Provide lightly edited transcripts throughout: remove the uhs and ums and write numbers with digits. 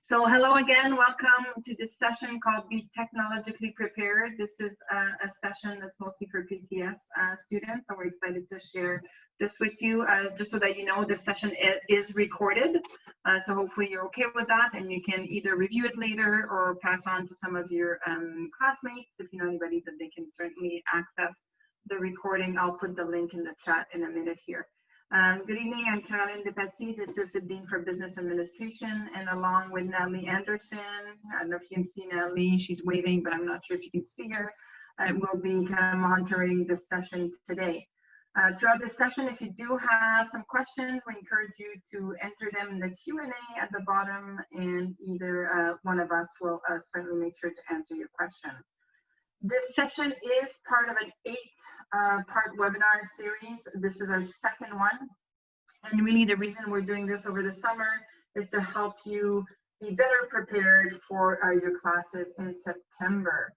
So hello again, welcome to this session called Be Technologically Prepared. This is a session that's mostly for PTS students, so we're excited to share this with you. Just so that you know, this session is recorded, so hopefully you're okay with that, and you can either review it later or pass on to some of your classmates, if you know anybody, that they can certainly access the recording. I'll put the link in the chat in a minute here. Good evening, I'm Caroline DePetsy, the Associate Dean for Business Administration, and along with Natalie Anderson, I don't know if you can see Natalie, she's waving, but I'm not sure if you can see her, we'll be kind of monitoring this session today. Throughout this session, if you do have some questions, we encourage you to enter them in the Q&A at the bottom, and either one of us will certainly make sure to answer your question. This session is part of an 8-part webinar series. This is our second one. And really the reason we're doing this over the summer is to help you be better prepared for your classes in September.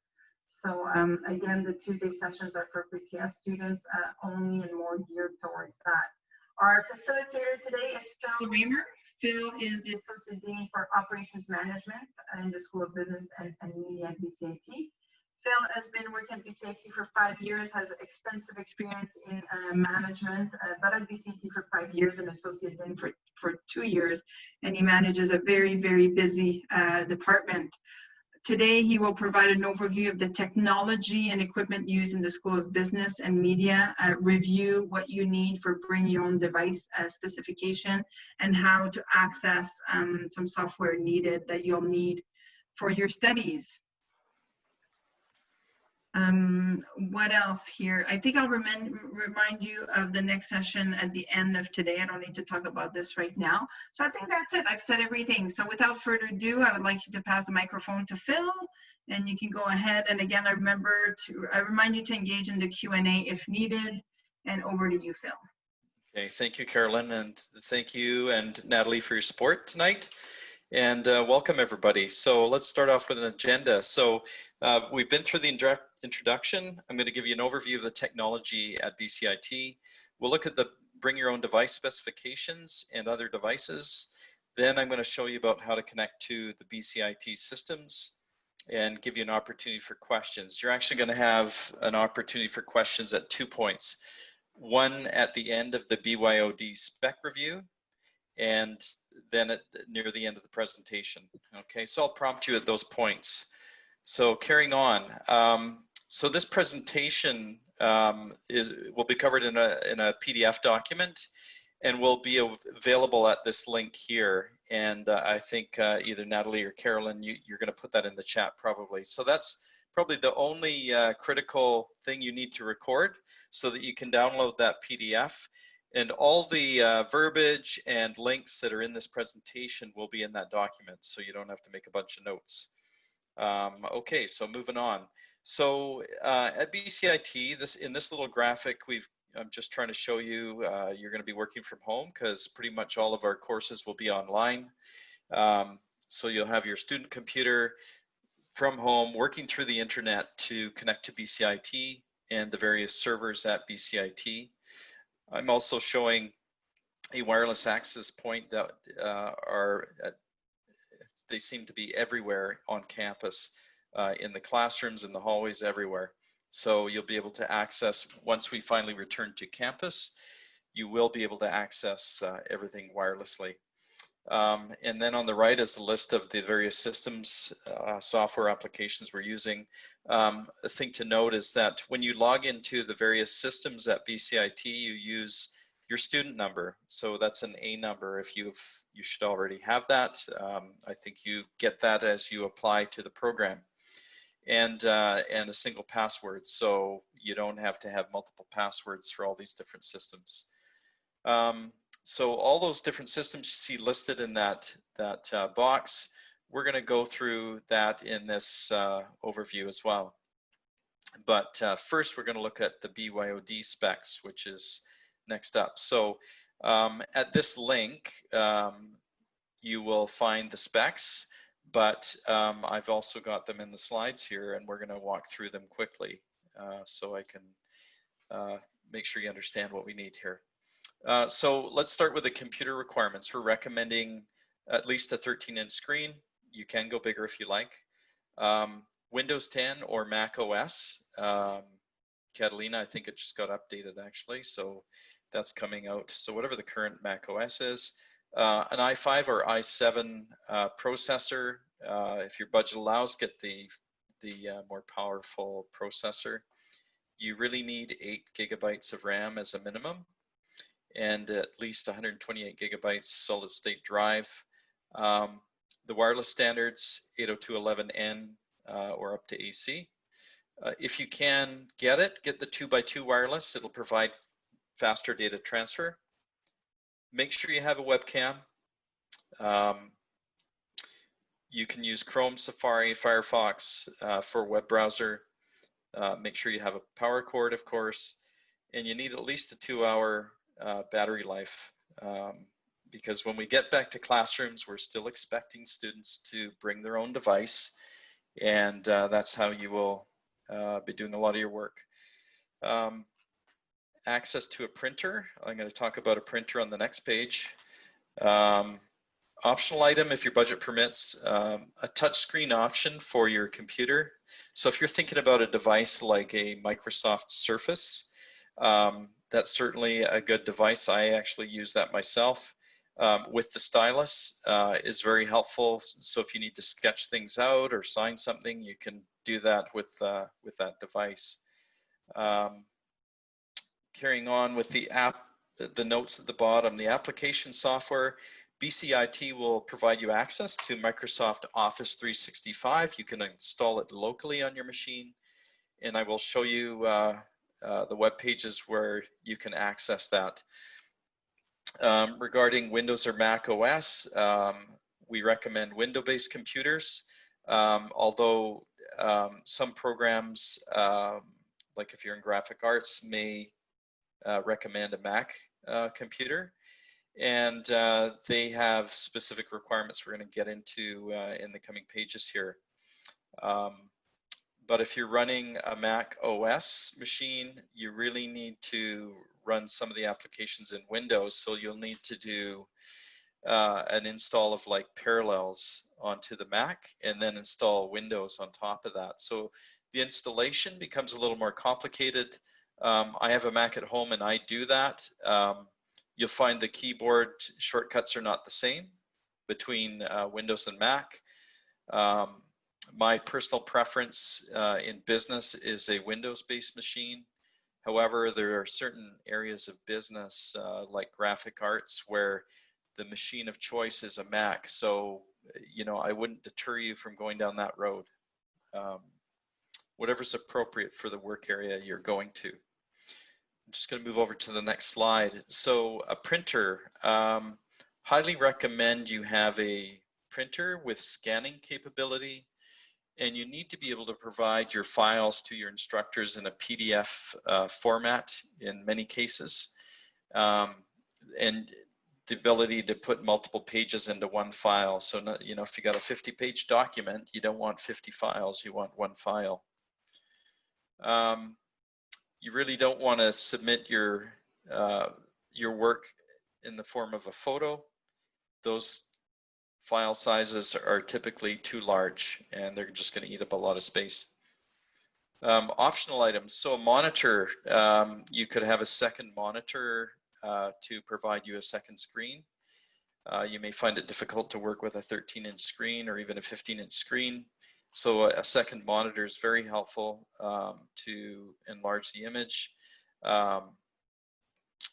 So again, the Tuesday sessions are for PTS students only, and more geared towards that. Our facilitator today is Phil Reamer. Phil is the Associate Dean for Operations Management in the School of Business and Media at BCIT. Phil has been working at BCIT for 5 years, has extensive experience in management, but at BCIT for 5 years and associate dean for 2 years, and he manages a very, very busy department. Today, he will provide an overview of the technology and equipment used in the School of Business and Media, review what you need for bring your own device specification, and how to access some software needed that you'll need for your studies. What else here? I think I'll remind you of the next session at the end of today. I don't need to talk about this right now. So I think that's it. I've said everything. So without further ado, I would like you to pass the microphone to Phil, and you can go ahead. And again, I remind you to engage in the Q&A if needed. And over to you, Phil. Okay, thank you, Carolyn, and thank you and Natalie for your support tonight. And welcome everybody. So let's start off with an agenda. So we've been through the introduction. I'm going to give you an overview of the technology at BCIT. We'll look at the bring your own device specifications and other devices. Then I'm going to show you about how to connect to the BCIT systems and give you an opportunity for questions. You're actually going to have an opportunity for questions at 2 points. One at the end of the BYOD spec review, and then near the end of the presentation. Okay, so I'll prompt you at those points. So carrying on, so this presentation will be covered in a PDF document, and will be available at this link here. And I think either Natalie or Carolyn, you're going to put that in the chat probably. So that's probably the only critical thing you need to record, so that you can download that PDF. And all the verbiage and links that are in this presentation will be in that document, so you don't have to make a bunch of notes. Okay, so moving on. So at BCIT, in this little graphic, I'm just trying to show you, you're going to be working from home because pretty much all of our courses will be online. So you'll have your student computer from home, working through the internet to connect to BCIT and the various servers at BCIT. I'm also showing a wireless access point that they seem to be everywhere on campus, in the classrooms, in the hallways, everywhere. So you'll be able to access, once we finally return to campus, you will be able to access everything wirelessly. And then on the right is the list of the various systems, software applications we're using. A thing to note is that when you log into the various systems at BCIT, you use your student number. So that's an A number. If you should already have that. I think you get that as you apply to the program. And a single password, so you don't have to have multiple passwords for all these different systems. So all those different systems you see listed in that box, we're going to go through that in this overview as well. But first, we're going to look at the BYOD specs, which is next up. So at this link, you will find the specs, but I've also got them in the slides here, and we're going to walk through them quickly so I can make sure you understand what we need here. So let's start with the computer requirements. We're recommending at least a 13-inch screen, you can go bigger if you like. Windows 10 or Mac OS. Catalina, I think it just got updated actually, so that's coming out. So whatever the current Mac OS is. An i5 or i7 processor. If your budget allows, get the more powerful processor. You really need 8 gigabytes of RAM as a minimum, and at least 128 gigabytes solid state drive. The wireless standards, 802.11n or up to AC. If you can get the 2x2 wireless. It'll provide faster data transfer. Make sure you have a webcam. You can use Chrome, Safari, Firefox for a web browser. Make sure you have a power cord, of course, and you need at least a 2-hour battery life, because when we get back to classrooms, we're still expecting students to bring their own device, and that's how you will be doing a lot of your work. Access to a printer. I'm going to talk about a printer on the next page. Optional item, if your budget permits, a touchscreen option for your computer. So if you're thinking about a device like a Microsoft Surface, that's certainly a good device. I actually use that myself. With the stylus is very helpful. So if you need to sketch things out or sign something, you can do that with that device. Carrying on with the app, the notes at the bottom, the application software, BCIT will provide you access to Microsoft Office 365. You can install it locally on your machine, and I will show you the web pages where you can access that. Regarding Windows or Mac OS, we recommend Windows-based computers, although some programs, like if you're in graphic arts, may recommend a Mac computer, and they have specific requirements we're going to get into in the coming pages here. But if you're running a Mac OS machine, you really need to run some of the applications in Windows, so you'll need to do an install of like Parallels onto the Mac and then install Windows on top of that. So the installation becomes a little more complicated. I have a Mac at home and I do that. You'll find the keyboard shortcuts are not the same between Windows and Mac. My personal preference in business is a Windows-based machine. However, there are certain areas of business like graphic arts where the machine of choice is a Mac. So, you know, I wouldn't deter you from going down that road. Whatever's appropriate for the work area you're going to. I'm just going to move over to the next slide. So a printer, highly recommend you have a printer with scanning capability, and you need to be able to provide your files to your instructors in a PDF format in many cases, and the ability to put multiple pages into one file. So, not, you know, if you got a 50-page document, you don't want 50 files, you want one file. You really don't want to submit your work in the form of a photo. Those file sizes are typically too large and they're just going to eat up a lot of space. Optional items, so a monitor, you could have a second monitor to provide you a second screen. You may find it difficult to work with a 13-inch screen or even a 15-inch screen. So a second monitor is very helpful to enlarge the image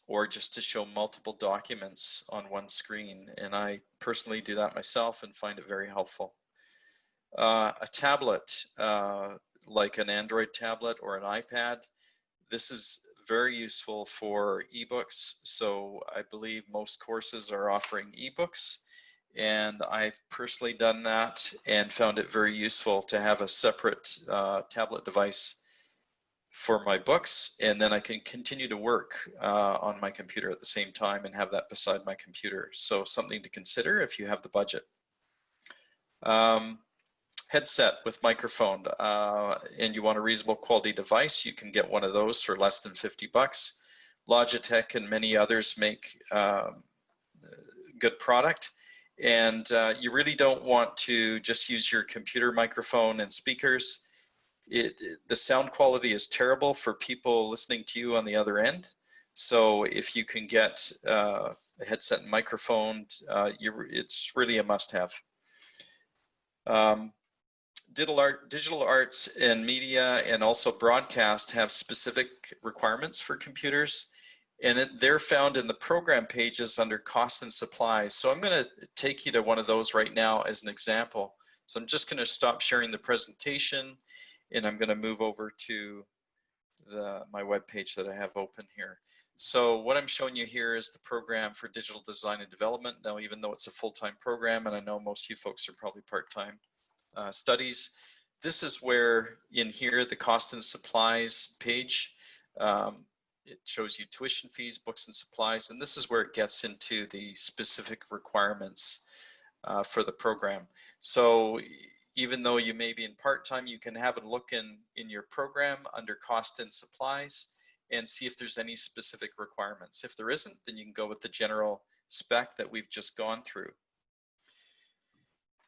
or just to show multiple documents on one screen. And I personally do that myself and find it very helpful. A tablet, like an Android tablet or an iPad, this is very useful for ebooks. So I believe most courses are offering ebooks. And I've personally done that and found it very useful to have a separate tablet device for my books, and then I can continue to work on my computer at the same time and have that beside my computer. So something to consider if you have the budget. Headset with microphone, and you want a reasonable quality device, you can get one of those for less than 50 bucks. Logitech and many others make good product. And you really don't want to just use your computer microphone and speakers. The sound quality is terrible for people listening to you on the other end. So if you can get a headset and microphone, it's really a must-have. Digital arts and media and also broadcast have specific requirements for computers, and they're found in the program pages under cost and supplies. So I'm going to take you to one of those right now as an example. So I'm just going to stop sharing the presentation, and I'm going to move over to my web page that I have open here. So what I'm showing you here is the program for digital design and development. Now, even though it's a full-time program, and I know most of you folks are probably part-time studies, this is where in here, the cost and supplies page, it shows you tuition fees, books and supplies, and this is where it gets into the specific requirements for the program. So even though you may be in part-time, you can have a look in your program under cost and supplies and see if there's any specific requirements. If there isn't, then you can go with the general spec that we've just gone through.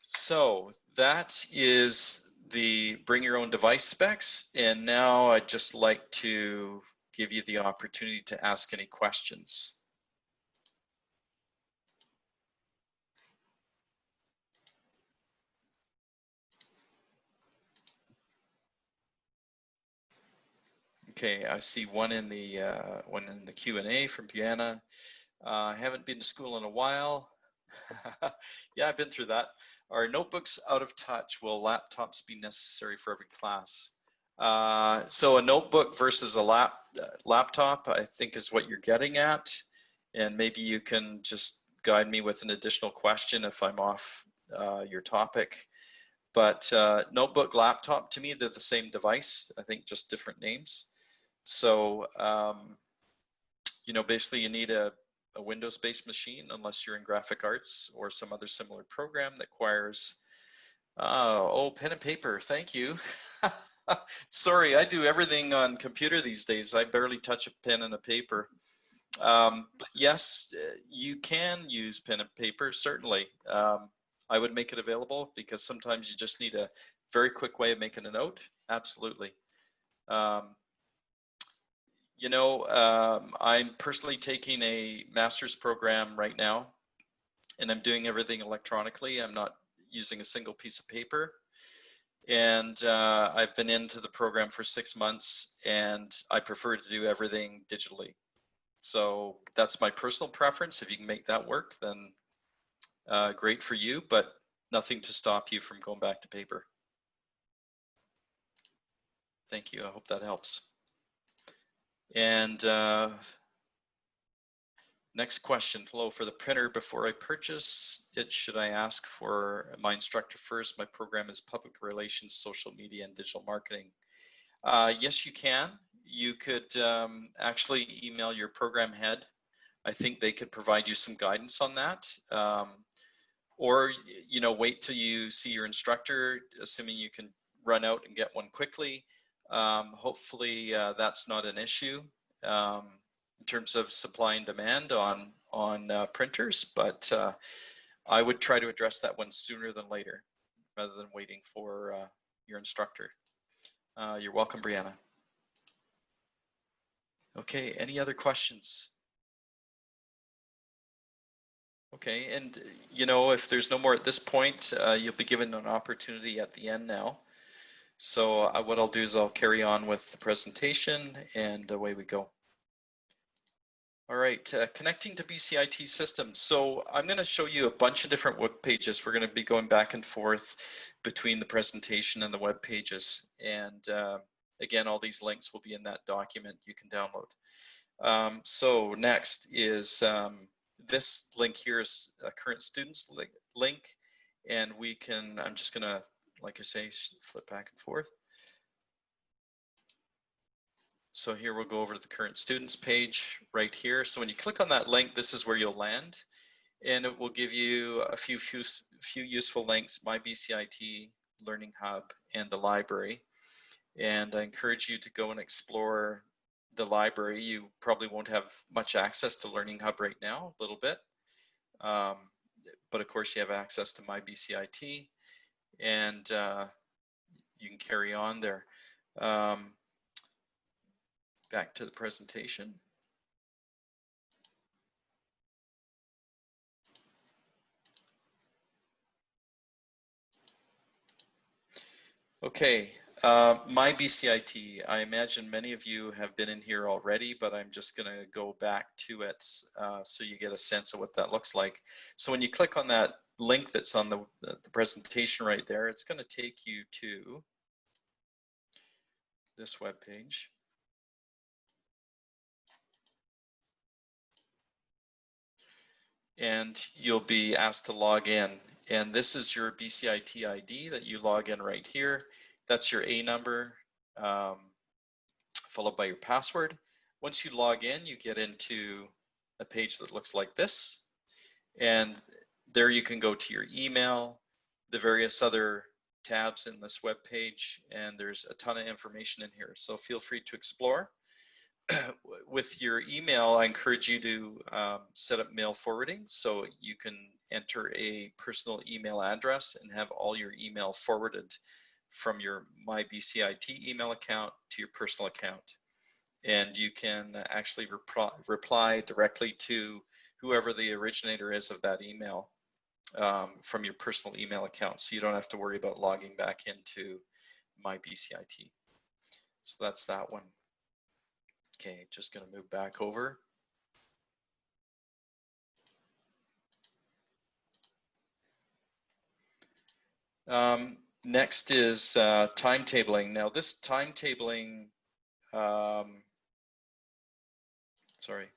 So that is the bring your own device specs. And now I'd just like to give you the opportunity to ask any questions. Okay, I see one in the Q&A from Brianna. I haven't been to school in a while. Yeah, I've been through that. Are notebooks out of touch? Will laptops be necessary for every class? So a notebook versus a laptop, I think, is what you're getting at. And maybe you can just guide me with an additional question if I'm off your topic. But notebook, laptop, to me, they're the same device. I think just different names. So, you know, basically you need a Windows-based machine unless you're in graphic arts or some other similar program that requires, oh, pen and paper, thank you. Sorry, I do everything on computer these days. I barely touch a pen and a paper. But yes, you can use pen and paper, certainly. I would make it available because sometimes you just need a very quick way of making a note. Absolutely. You know, I'm personally taking a master's program right now, and I'm doing everything electronically. I'm not using a single piece of paper. And I've been into the program for 6 months, and I prefer to do everything digitally. So that's my personal preference. If you can make that work, then great for you, but nothing to stop you from going back to paper. Thank you. I hope that helps. And next question. Hello, for the printer, before I purchase it, should I ask for my instructor first? My program is public relations, social media, and digital marketing. Yes, you can. You could actually email your program head. I think they could provide you some guidance on that. Or, you know, wait till you see your instructor, assuming you can run out and get one quickly. Hopefully that's not an issue in terms of supply and demand on printers, but I would try to address that one sooner than later, rather than waiting for your instructor. You're welcome, Brianna. Okay, any other questions? Okay, and you know, if there's no more at this point, you'll be given an opportunity at the end now. So what I'll do is I'll carry on with the presentation, and away we go. All right, connecting to BCIT systems. So I'm going to show you a bunch of different web pages. We're going to be going back and forth between the presentation and the web pages. And again, all these links will be in that document you can download. So next is this link here is a current students link. And we can, I'm just going to, like I say, flip back and forth. So here we'll go over to the current students page right here. So when you click on that link, this is where you'll land, and it will give you a few useful links: My BCIT, Learning Hub, and the library. And I encourage you to go and explore the library. You probably won't have much access to Learning Hub right now, a little bit, but of course you have access to My BCIT, and you can carry on there. Back to the presentation. Okay, My BCIT, I imagine many of you have been in here already, but I'm just going to go back to it so you get a sense of what that looks like. So when you click on that link that's on the presentation right there, it's going to take you to this web page. And you'll be asked to log in. And this is your BCIT ID that you log in right here. That's your A number, followed by your password. Once you log in, you get into a page that looks like this. And there you can go to your email, the various other tabs in this web page, and there's a ton of information in here. So feel free to explore. With your email, I encourage you to set up mail forwarding, so you can enter a personal email address and have all your email forwarded from your My BCIT email account to your personal account. And you can actually reply directly to whoever the originator is of that email from your personal email account, so you don't have to worry about logging back into My BCIT. So that's that one. Okay, just going to move back over. Next is timetabling. Now this timetabling, sorry.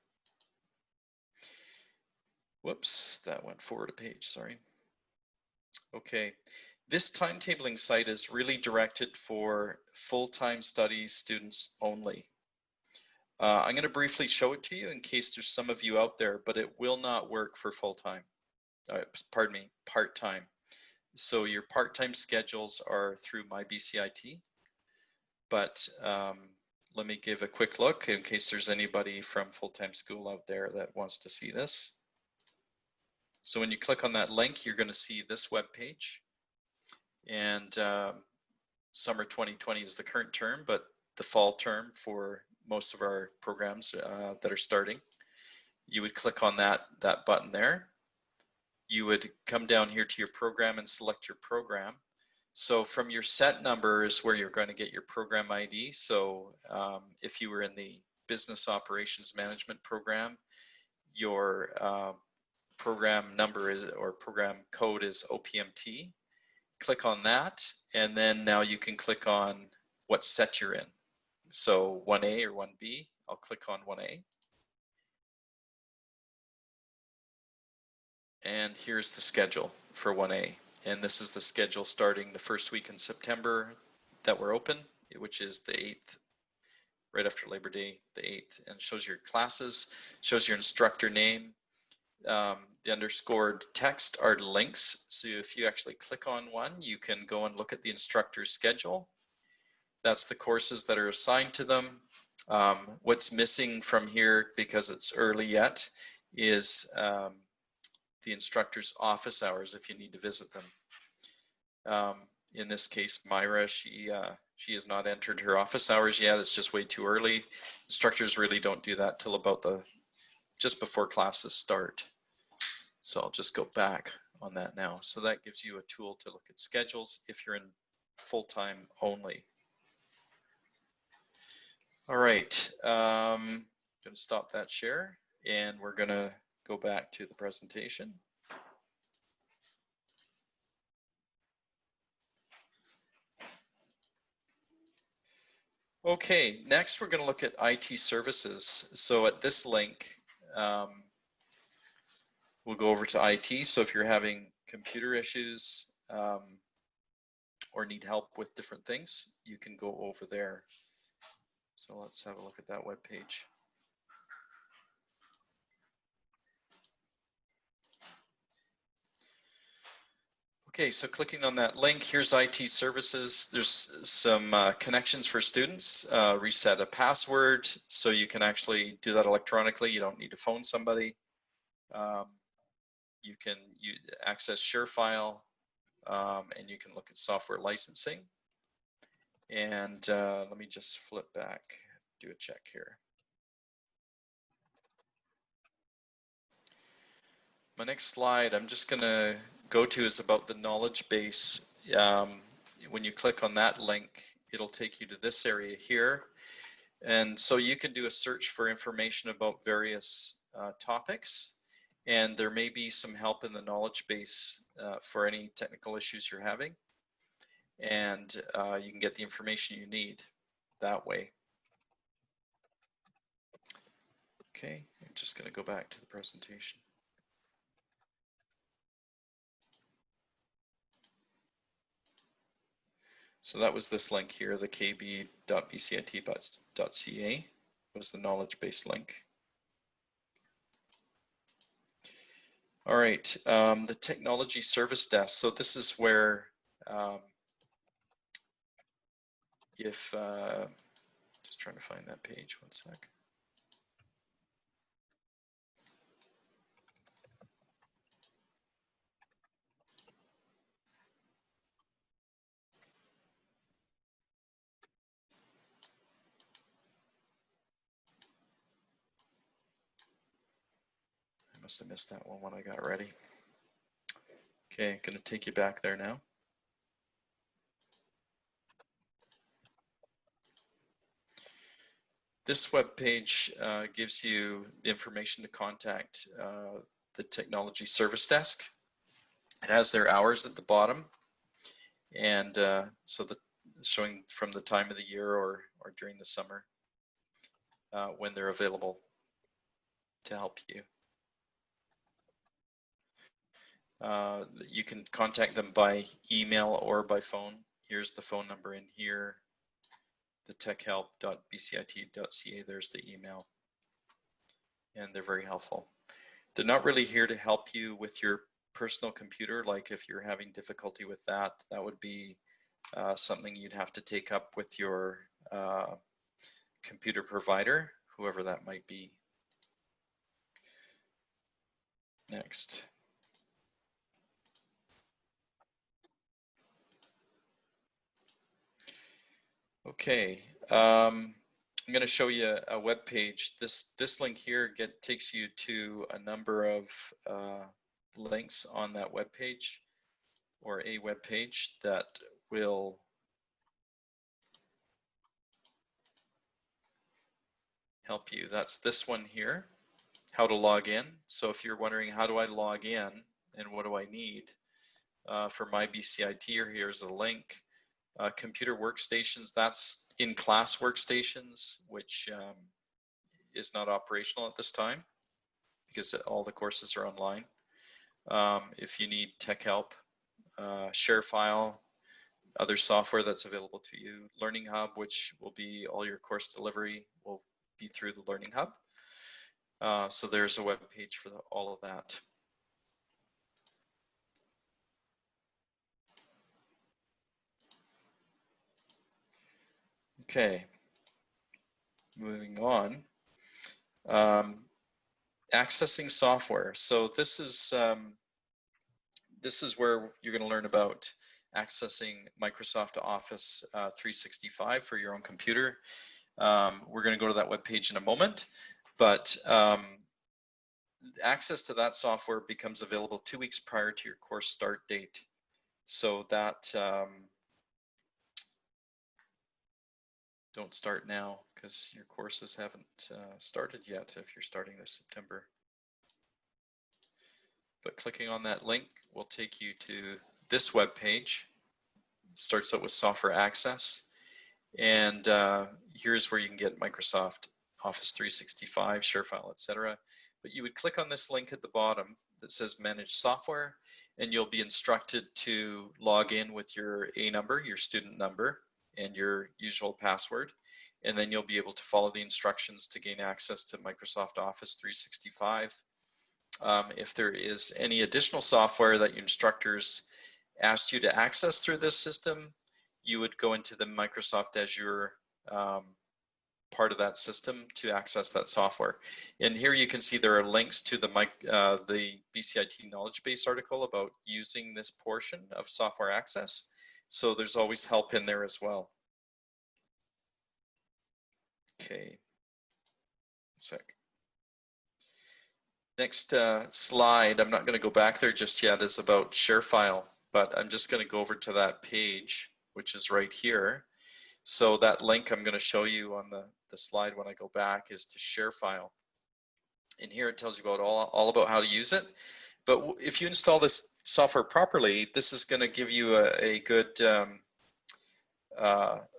Whoops, that went forward a page, sorry. Okay, this timetabling site is really directed for full-time studies students only. I'm going to briefly show it to you in case there's some of you out there, but it will not work for full-time, pardon me, part-time. So your part-time schedules are through My BCIT, but let me give a quick look in case there's anybody from full-time school out there that wants to see this. So when you click on that link, you're going to see this web page, and summer 2020 is the current term, but the fall term for most of our programs that are starting. You would click on that button there. You would come down here to your program and select your program. So from your set number is where you're going to get your program ID. So if you were in the Business Operations Management program, your program number is, or program code is OPMT. Click on that, and then now you can click on what set you're in. So 1A or 1B, I'll click on 1A. And here's the schedule for 1A. And this is the schedule starting the first week in September that we're open, which is the 8th, right after Labor Day, the 8th, and shows your classes, shows your instructor name. The underscored text are links. So if you actually click on one, you can go and look at the instructor's schedule. That's the courses that are assigned to them. What's missing from here, because it's early yet, is the instructor's office hours if you need to visit them. In this case, Myra, she has not entered her office hours yet. It's just way too early. Instructors really don't do that till about just before classes start. So I'll just go back on that now. So that gives you a tool to look at schedules if you're in full-time only. All right, going to stop that share, and we're going to go back to the presentation. Okay, next we're going to look at IT services. So at this link, we'll go over to IT. So if you're having computer issues or need help with different things, you can go over there. So let's have a look at that web page. Okay, so clicking on that link, here's IT services. There's some connections for students, reset a password, so you can actually do that electronically. You don't need to phone somebody. you can access ShareFile, and you can look at software licensing. And let me just flip back, do a check here. My next slide I'm just going to go to is about the knowledge base. When you click on that link, it'll take you to this area here. And so you can do a search for information about various topics, and there may be some help in the knowledge base for any technical issues you're having. And you can get the information you need that way. Okay, I'm just going to go back to the presentation. So that was this link here, the kb.bcit.ca was the knowledge base link. All right, the technology service desk. So this is where just trying to find that page, one sec. I must have missed that one when I got ready. Okay, going to take you back there now. This web page gives you the information to contact the technology service desk. It has their hours at the bottom, and so showing from the time of the year or during the summer when they're available to help you. You can contact them by email or by phone. Here's the phone number in here. The techhelp.bcit.ca, there's the email. And they're very helpful. They're not really here to help you with your personal computer. Like if you're having difficulty with that, that would be something you'd have to take up with your computer provider, whoever that might be. Next. Okay, I'm going to show you a web page. This link here takes you to a number of links on that web page, or a web page that will help you. That's this one here, how to log in. So if you're wondering how do I log in and what do I need for my BCIT, here's a link. Computer workstations, that's in-class workstations, which is not operational at this time because all the courses are online. If you need tech help, ShareFile, other software that's available to you, Learning Hub, which will be all your course delivery will be through the Learning Hub. So there's a web page for all of that. Okay, moving on. Accessing software. So this is where you're going to learn about accessing Microsoft Office 365 for your own computer. We're going to go to that web page in a moment, but access to that software becomes available 2 weeks prior to your course start date. So that don't start now because your courses haven't started yet if you're starting this September. But clicking on that link will take you to this web page. Starts out with software access, and here's where you can get Microsoft Office 365, ShareFile, etc. But you would click on this link at the bottom that says Manage Software, and you'll be instructed to log in with your A number, your student number, and your usual password, and then you'll be able to follow the instructions to gain access to Microsoft Office 365. If there is any additional software that your instructors asked you to access through this system, you would go into the Microsoft Azure part of that system to access that software. And here you can see there are links to the BCIT knowledge base article about using this portion of software access. So there's always help in there as well. Okay, sec. Next slide, I'm not going to go back there just yet, is about ShareFile, but I'm just going to go over to that page, which is right here. So that link I'm going to show you on the slide when I go back is to ShareFile. And here it tells you about all about how to use it. But if you install this software properly, this is going to give you a good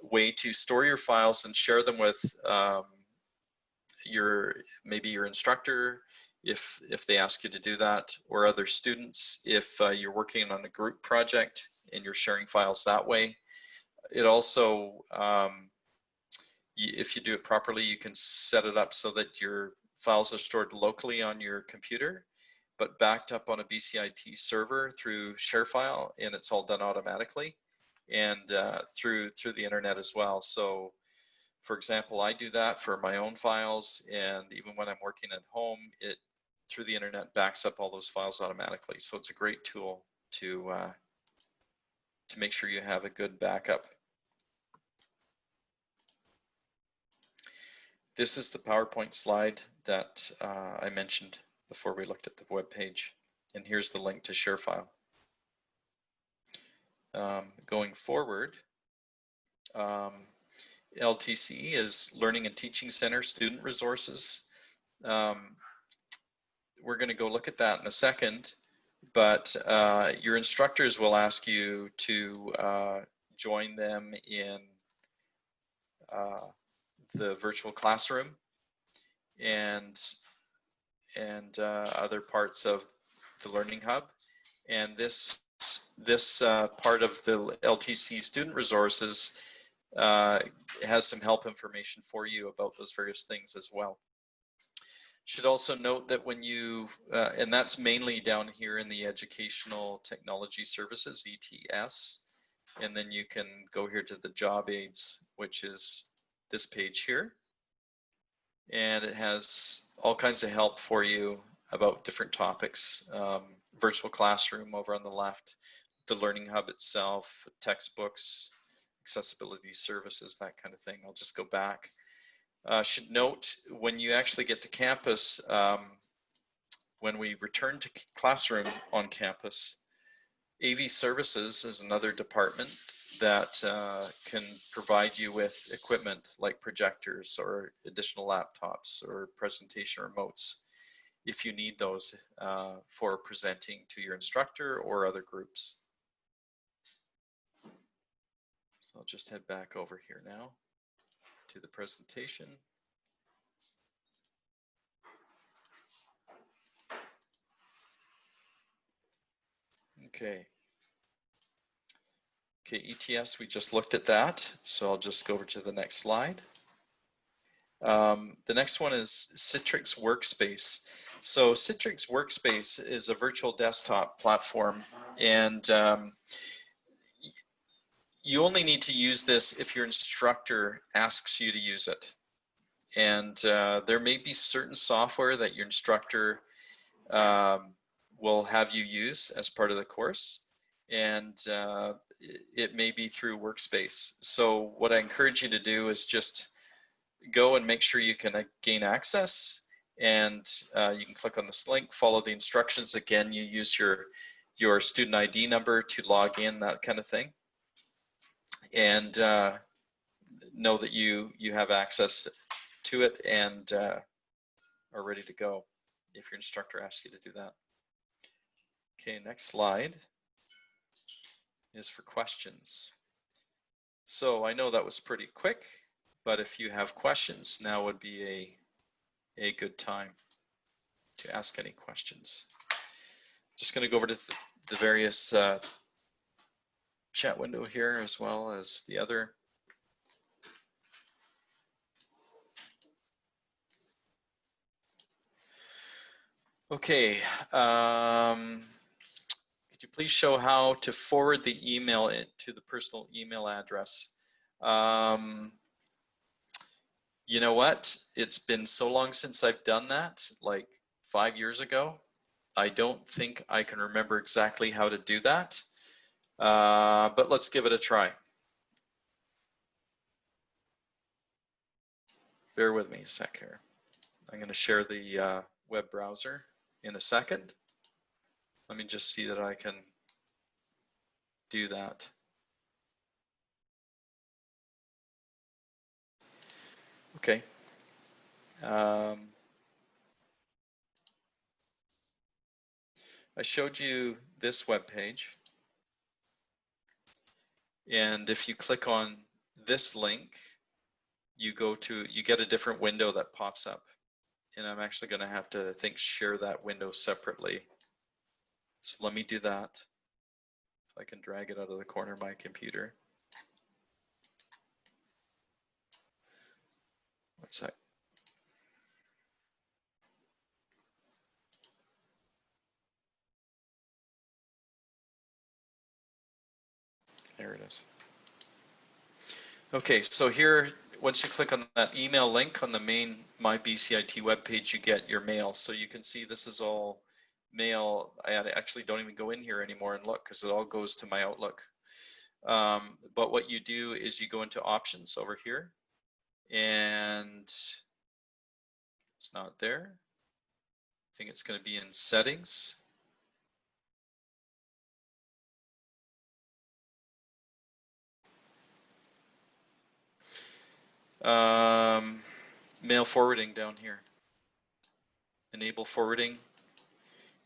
way to store your files and share them with maybe your instructor, if they ask you to do that, or other students if you're working on a group project and you're sharing files that way. It also, if you do it properly, you can set it up so that your files are stored locally on your computer, but backed up on a BCIT server through ShareFile, and it's all done automatically, and through the internet as well. So, for example, I do that for my own files, and even when I'm working at home, it through the internet backs up all those files automatically. So it's a great tool to make sure you have a good backup. This is the PowerPoint slide that I mentioned before we looked at the web page, and here's the link to ShareFile. Going forward, LTC is Learning and Teaching Center Student Resources. We're going to go look at that in a second, but your instructors will ask you to join them in the virtual classroom and other parts of the Learning Hub. And this part of the LTC student resources has some help information for you about those various things as well. Should also note that when you, and that's mainly down here in the Educational Technology Services, ETS, and then you can go here to the job aids, which is this page here. And it has all kinds of help for you about different topics. Virtual classroom over on the left, the Learning Hub itself, textbooks, accessibility services, that kind of thing. I'll just go back. Should note, when you actually get to campus, when we return to classroom on campus, AV Services is another department that can provide you with equipment like projectors or additional laptops or presentation remotes if you need those for presenting to your instructor or other groups. So I'll just head back over here now to the presentation. Okay. Okay, ETS, we just looked at that. So I'll just go over to the next slide. The next one is Citrix Workspace. So Citrix Workspace is a virtual desktop platform, and you only need to use this if your instructor asks you to use it. And there may be certain software that your instructor will have you use as part of the course, and it may be through Workspace. So what I encourage you to do is just go and make sure you can gain access, and you can click on this link, follow the instructions. Again, you use your student ID number to log in, that kind of thing, and know that you have access to it and are ready to go if your instructor asks you to do that. Okay, next slide is for questions. So I know that was pretty quick, but if you have questions, now would be a good time to ask any questions. Just going to go over to the various chat window here as well as the other. Okay, could you please show how to forward the email to the personal email address? You know what? It's been so long since I've done that, like 5 years ago. I don't think I can remember exactly how to do that, but let's give it a try. Bear with me a sec here. I'm going to share the web browser in a second. Let me just see that I can do that. Okay. I showed you this web page, and if you click on this link, you get a different window that pops up, and I'm actually going to have to, I think, share that window separately. So let me do that. If I can drag it out of the corner of my computer. One sec. There it is. Okay, so here, once you click on that email link on the main My BCIT webpage, you get your mail. So you can see this is all mail. I actually don't even go in here anymore and look because it all goes to my Outlook. But what you do is you go into options over here, and it's not there. I think it's going to be in settings. Mail forwarding down here. Enable forwarding.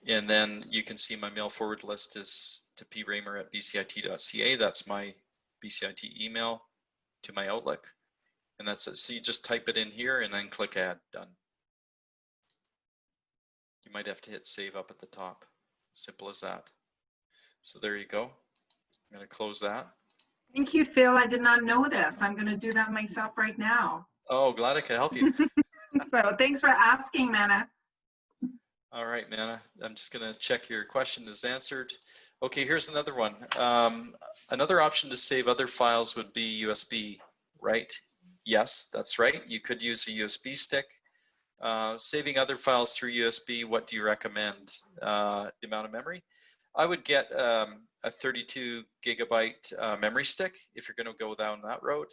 And then you can see my mail forward list is to praymer@bcit.ca. That's my BCIT email to my Outlook. And that's it. So you just type it in here and then click add, done. You might have to hit save up at the top. Simple as that. So there you go. I'm going to close that. Thank you, Phil. I did not know this. I'm going to do that myself right now. Oh, glad I could help you. So thanks for asking, Mana. All right, Mana. I'm just going to check your question is answered. Okay, here's another one. Another option to save other files would be USB, right? Yes, that's right. You could use a USB stick. Saving other files through USB, what do you recommend? The amount of memory? I would get a 32 gigabyte memory stick if you're going to go down that road.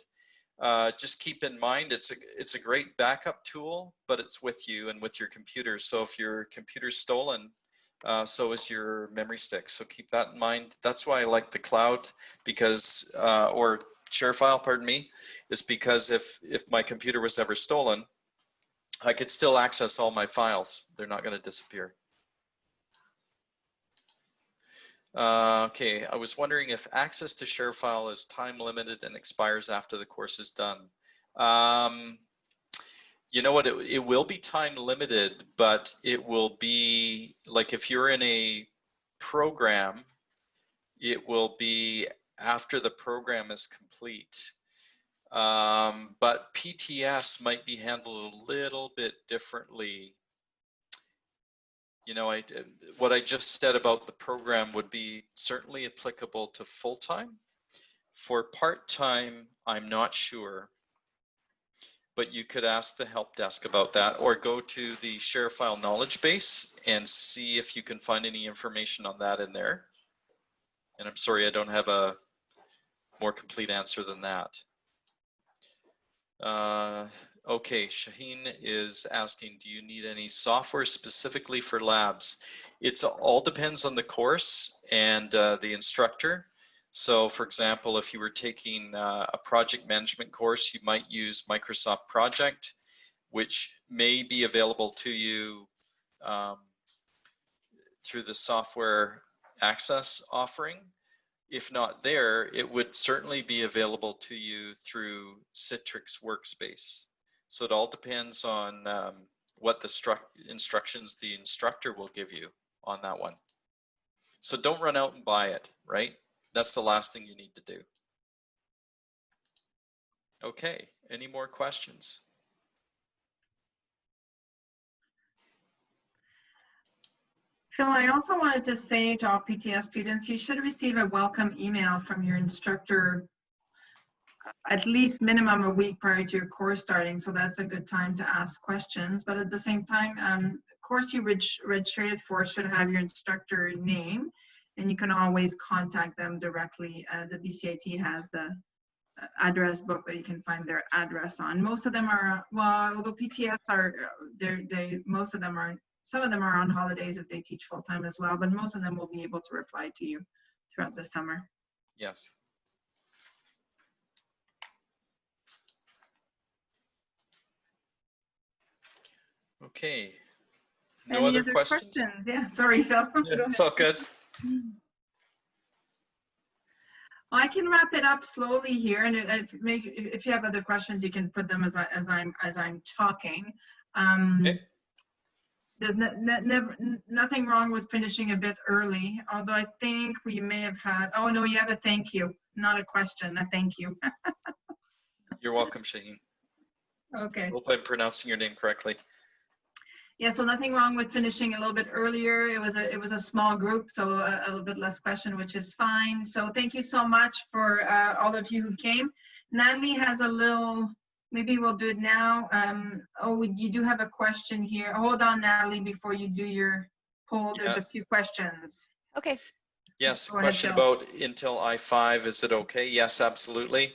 Just keep in mind it's a great backup tool, but it's with you and with your computer. So if your computer's stolen, so is your memory stick. So keep that in mind. That's why I like the cloud, because or ShareFile, pardon me, is because if my computer was ever stolen, I could still access all my files. They're not going to disappear. Okay, I was wondering if access to ShareFile is time limited and expires after the course is done. You know what, it will be time limited, but it will be like if you're in a program, it will be after the program is complete. But PTS might be handled a little bit differently. You know, what I just said about the program would be certainly applicable to full-time. For part-time, I'm not sure, but you could ask the help desk about that, or go to the ShareFile knowledge base and see if you can find any information on that in there. And I'm sorry, I don't have a more complete answer than that. Okay, Shaheen is asking, do you need any software specifically for labs? It all depends on the course and the instructor. So for example, if you were taking a project management course, you might use Microsoft Project, which may be available to you through the software access offering. If not there, it would certainly be available to you through Citrix Workspace. So it all depends on what the instructions the instructor will give you on that one. So don't run out and buy it, right? That's the last thing you need to do. Okay, any more questions? Phil, I also wanted to say to all PTS students, you should receive a welcome email from your instructor at least minimum a week prior to your course starting. So that's a good time to ask questions. But at the same time, the course you registered for should have your instructor name, and you can always contact them directly. The BCIT has the address book that you can find their address on. Most of them are, well, although PTS are, most of them are, some of them are on holidays if they teach full-time as well, but most of them will be able to reply to you throughout the summer. Yes. Okay. No Any other questions? Yeah, sorry, Phil. Yeah, it's all good. Well, I can wrap it up slowly here, and if you have other questions, you can put them as I'm talking. Okay. There's nothing wrong with finishing a bit early, although I think we may have had, oh no, you have a thank you, not a question, a thank you. You're welcome, Shaheen. Okay. Hope I'm pronouncing your name correctly. Yeah, so nothing wrong with finishing a little bit earlier. It was a small group, so a little bit less question, which is fine. So thank you so much for all of you who came. Natalie has a little, maybe we'll do it now. Oh, you do have a question here. Hold on, Natalie, before you do your poll. There's a few questions. Okay. Yes, Go question ahead, Bill. about Intel i5. Is it okay? Yes, absolutely.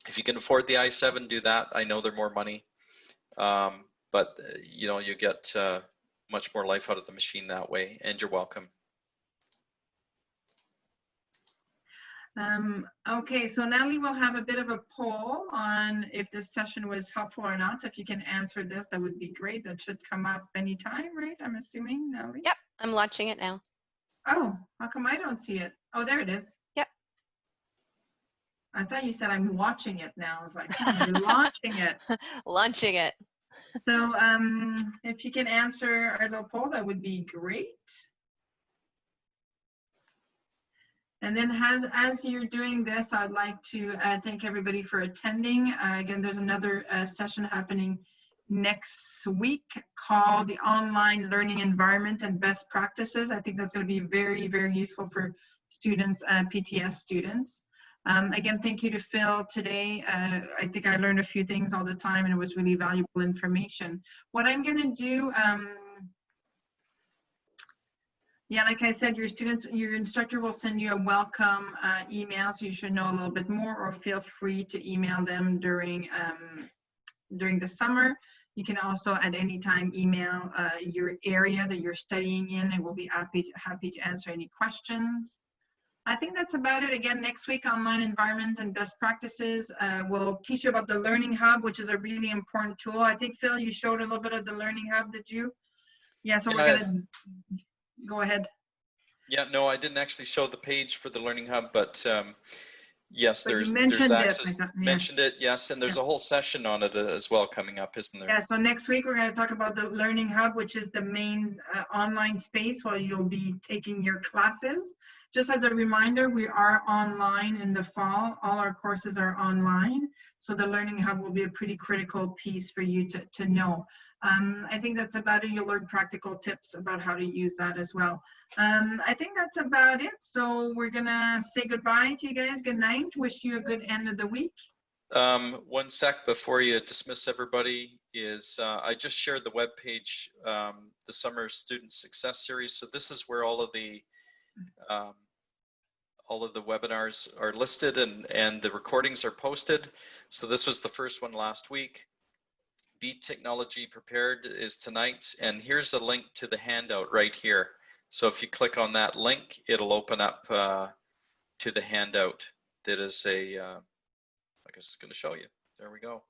If you can afford the i7, do that. I know they're more money. But you know, you get much more life out of the machine that way, and you're welcome. Okay, so Natalie will have a bit of a poll on if this session was helpful or not. So if you can answer this, that would be great. That should come up anytime, right? I'm assuming, Natalie? Yep, I'm launching it now. Oh, how come I don't see it? Oh, there it is. Yep. I thought you said I'm watching it now. I was like, you're launching it. Launching it. So if you can answer our little poll, that would be great. And then as you're doing this, I'd like to thank everybody for attending. Again, there's another session happening next week called the Online Learning Environment and Best Practices. I think that's going to be very, very useful for students, PTS students. Again, thank you to Phil today. I think I learned a few things all the time, and it was really valuable information. What I'm going to do, yeah, like I said, your instructor will send you a welcome email, so you should know a little bit more, or feel free to email them during the summer. You can also at any time email your area that you're studying in, and we'll be happy to answer any questions. I think that's about it. Again, next week, online environment and best practices. We'll teach you about the Learning Hub, which is a really important tool. I think, Phil, you showed a little bit of the Learning Hub, did you? Yeah, so we're going to go ahead. Yeah, no, I didn't actually show the page for the Learning Hub, but yes, But there's access. Mentioned it, yes, and there's a whole session on it as well coming up, isn't there? Yeah, so next week we're going to talk about the Learning Hub, which is the main online space where you'll be taking your classes. Just as a reminder, we are online in the fall. All our courses are online, so the Learning Hub will be a pretty critical piece for you to know. I think that's about it. You'll learn practical tips about how to use that as well. I think that's about it. So we're gonna say goodbye to you guys. Good night. Wish you a good end of the week. 1 sec before you dismiss everybody is I just shared the web page, the Summer Student Success Series. So this is where all of the webinars are listed and the recordings are posted. So this was the first one last week. Be Technology Prepared is tonight's, and here's a link to the handout right here. So if you click on that link, it'll open up to the handout that is I guess it's going to show you. There we go.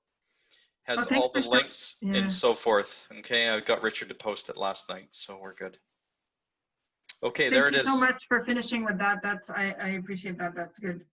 Has all the links and so forth. Okay, I got Richard to post it last night, so we're good. Okay, there it is. Thank you so much for finishing with that. I appreciate that. That's good.